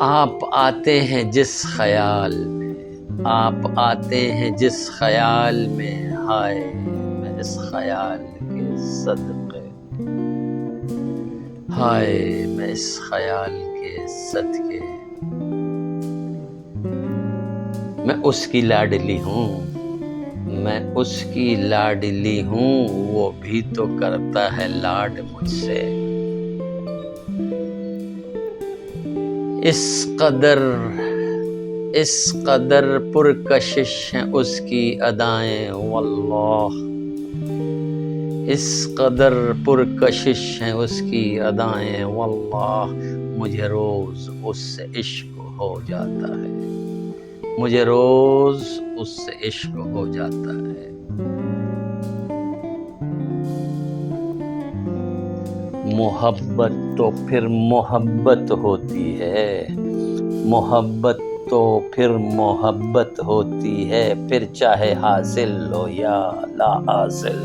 आप आते हैं जिस ख्याल में, आप आते हैं जिस ख्याल में, हाय मैं इस ख्याल के सदक़े, हाय मैं इस ख्याल के सदक़े। मैं उसकी लाडली हूँ, मैं उसकी लाडली हूँ, वो भी तो करता है लाड मुझसे। इस कदर पुरकशिश हैं उसकी अदाएं वल्लाह, इस कदर पुरकशिश हैं उसकी अदाएं वल्लाह। मुझे रोज उससे इश्क हो जाता है, मुझे रोज उससे इश्क हो जाता है। मोहब्बत तो फिर मोहब्बत होती है, मोहब्बत तो फिर मोहब्बत होती है, फिर चाहे हासिल हो या ला हासिल।